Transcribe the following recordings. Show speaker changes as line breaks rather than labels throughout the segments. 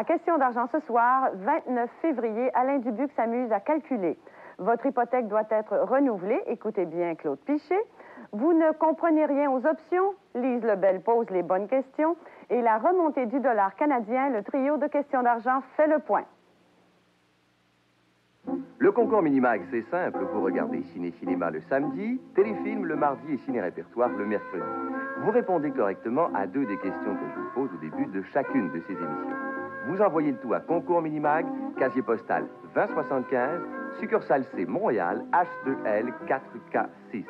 À question d'argent ce soir, 29 février, Alain Dubuc s'amuse à calculer. Votre hypothèque doit être renouvelée. Écoutez bien Claude Pichet. Vous ne comprenez rien aux options. Lise Lebel pose les bonnes questions. Et la remontée du dollar canadien, le trio de questions d'argent fait le point.
Le concours Minimag, c'est simple. Vous regardez Ciné-Cinéma le samedi, Téléfilm le mardi et Ciné-Répertoire le mercredi. Vous répondez correctement à 2 des questions que je vous pose au début de chacune de ces émissions. Vous envoyez le tout à Concours Minimag, casier postal 2075, succursale C, Montréal, H2L 4K6.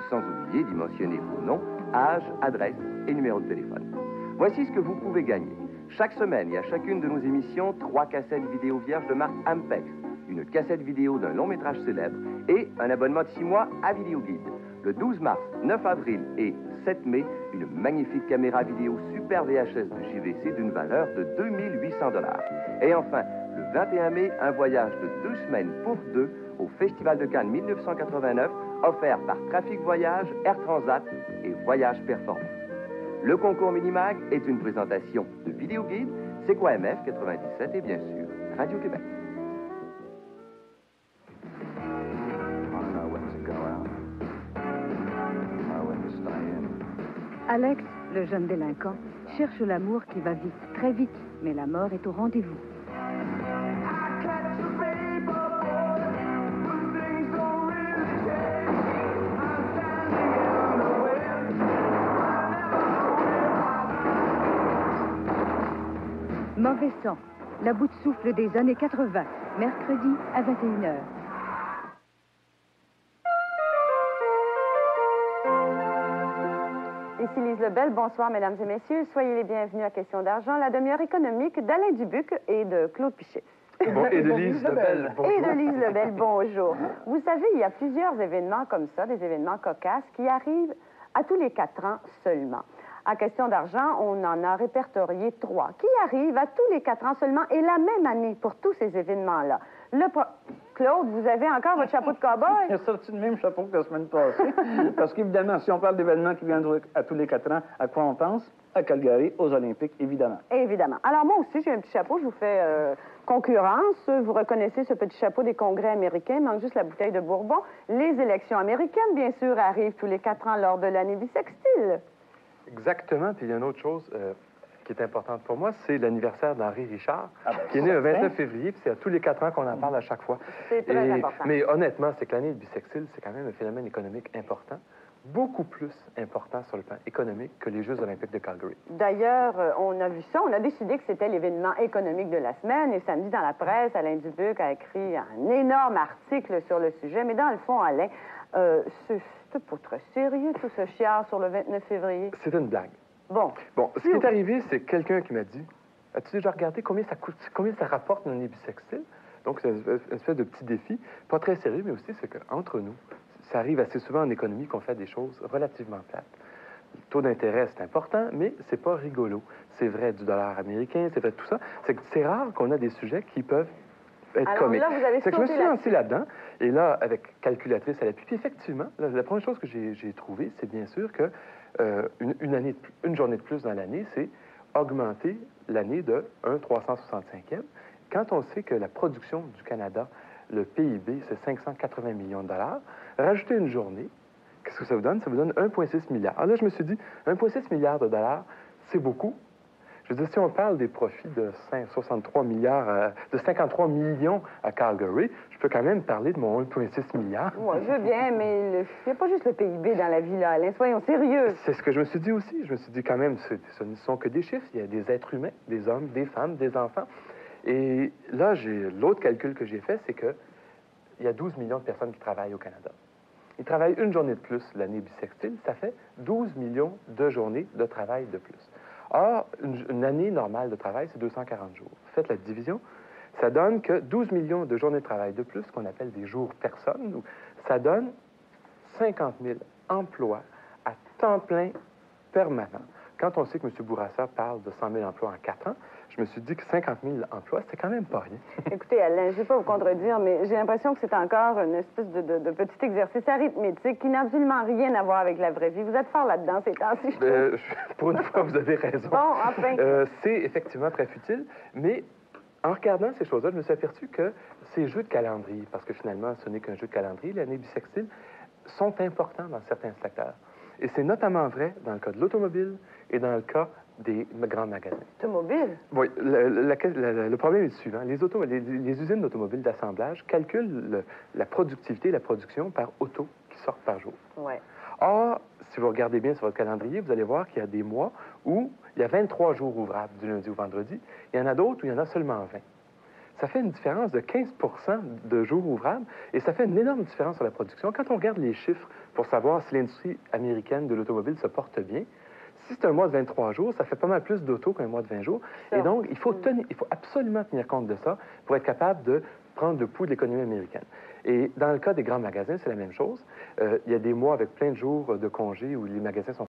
Sans oublier d'y mentionner vos noms, âge, adresse et numéro de téléphone. Voici ce que vous pouvez gagner. Chaque semaine et à chacune de nos émissions, 3 cassettes vidéo vierges de marque Ampex, une cassette vidéo d'un long métrage célèbre et un abonnement de 6 mois à Vidéoguide. Le 12 mars, 9 avril et 7 mai, une magnifique caméra vidéo Super VHS de JVC d'une valeur de 2800 $. Et enfin, le 21 mai, un voyage de 2 semaines pour 2 au Festival de Cannes 1989, offert par Trafic Voyage, Air Transat et Voyage Performance. Le concours Minimag est une présentation de Vidéoguide, C'est quoi MF 97 et bien sûr Radio-Québec.
Alex, le jeune délinquant, cherche l'amour qui va vite, très vite, mais la mort est au rendez-vous. Mauvais sang, la bout de souffle des années 80, mercredi à 21h.
Ici Lise Lebel. Bonsoir, mesdames et messieurs. Soyez les bienvenus à Question d'argent, la demi-heure économique d'Alain Dubuc et de Claude Pichet.
Bon, et de Lise Lebel, bonjour.
Et de Lise Lebel, bonjour. Vous savez, il y a plusieurs événements comme ça, des événements cocasses, qui arrivent à tous les 4 ans seulement. À Question d'argent, on en a répertorié 3 qui arrivent à tous les 4 ans seulement et la même année pour tous ces événements-là. Claude, vous avez encore votre chapeau de cow-boy?
Il a sorti le même chapeau que la semaine passée. Parce qu'évidemment, si on parle d'événements qui viennent à tous les 4 ans, à quoi on pense? À Calgary, aux Olympiques, évidemment.
Évidemment. Alors, moi aussi, j'ai un petit chapeau. Je vous fais concurrence. Vous reconnaissez ce petit chapeau des congrès américains. Il manque juste la bouteille de Bourbon. Les élections américaines, bien sûr, arrivent tous les 4 ans lors de l'année bissextile.
Exactement. Puis il y a une autre chose qui est importante pour moi, c'est l'anniversaire d'Henri Richard, qui est né le 29 février, puis c'est à tous les 4 ans qu'on en parle à chaque fois.
C'est très important.
Mais honnêtement, c'est que l'année bissextile, c'est quand même un phénomène économique important, beaucoup plus important sur le plan économique que les Jeux olympiques de Calgary.
D'ailleurs, on a vu ça, on a décidé que c'était l'événement économique de la semaine, et samedi dans la presse, Alain Dubuc a écrit un énorme article sur le sujet, mais dans le fond, Alain, c'est pas très sérieux tout ce chiard sur le 29 février.
C'est une blague.
Bon,
ce qui est arrivé, c'est quelqu'un qui m'a dit, as-tu déjà regardé combien ça coûte, combien ça rapporte une année bissextile? Donc, c'est une espèce de petit défi, pas très sérieux, mais aussi, c'est qu'entre nous, ça arrive assez souvent en économie qu'on fait des choses relativement plates. Le taux d'intérêt, c'est important, mais c'est pas rigolo. C'est vrai du dollar américain, c'est vrai de tout ça. C'est rare qu'on a des sujets qui peuvent être comiques.
Là, vous avez
c'est que je me suis lancé là-dedans, et là, avec calculatrice à l'appui, puis effectivement, la première chose que j'ai trouvée, c'est bien sûr que une journée de plus dans l'année, c'est augmenter l'année de 1,365e. Quand on sait que la production du Canada, le PIB, c'est 580 millions de $, rajouter une journée, qu'est-ce que ça vous donne? Ça vous donne 1,6 milliard. Alors là, je me suis dit, 1,6 milliard de $, c'est beaucoup. Je veux dire, si on parle des profits de 53 millions à Calgary, je peux quand même parler de mon 1,6 milliard.
Oui, je veux bien, mais il n'y a pas juste le PIB dans la vie, là, Alain. Soyons sérieux.
C'est ce que je me suis dit aussi. Je me suis dit quand même, ce ne sont que des chiffres. Il y a des êtres humains, des hommes, des femmes, des enfants. Et là, l'autre calcul que j'ai fait, c'est qu'il y a 12 millions de personnes qui travaillent au Canada. Ils travaillent une journée de plus l'année bissextile, ça fait 12 millions de journées de travail de plus. Or, une année normale de travail, c'est 240 jours. Faites la division, ça donne que 12 millions de journées de travail de plus, qu'on appelle des jours personnes, ça donne 50 000 emplois à temps plein permanent. Quand on sait que M. Bourassa parle de 100 000 emplois en 4 ans, je me suis dit que 50 000 emplois, c'était quand même pas rien.
Écoutez, Alain, je ne vais pas vous contredire, mais j'ai l'impression que c'est encore une espèce de petit exercice arithmétique qui n'a absolument rien à voir avec la vraie vie. Vous êtes fort là-dedans ces temps-ci, je trouve.
Pour une fois, vous avez raison.
Bon, enfin.
C'est effectivement très futile, mais En regardant ces choses-là, je me suis aperçu que ces jeux de calendrier, parce que finalement, ce n'est qu'un jeu de calendrier, l'année bissextile, sont importants dans certains secteurs. Et c'est notamment vrai dans le cas de l'automobile et dans le cas des grands magasins.
Automobile?
Oui, le problème est le suivant. Les usines d'automobiles d'assemblage calculent la productivité et la production par auto qui sortent par jour.
Oui.
Or, si vous regardez bien sur votre calendrier, vous allez voir qu'il y a des mois où il y a 23 jours ouvrables du lundi au vendredi. Il y en a d'autres où il y en a seulement 20. Ça fait une différence de 15 de jours ouvrables et ça fait une énorme différence sur la production. Quand on regarde les chiffres pour savoir si l'industrie américaine de l'automobile se porte bien, si c'est un mois de 23 jours, ça fait pas mal plus d'auto qu'un mois de 20 jours.
Ça.
Et donc, il faut absolument tenir compte de ça pour être capable de prendre le pouls de l'économie américaine. Et dans le cas des grands magasins, c'est la même chose. Il y a des mois avec plein de jours de congés où les magasins sont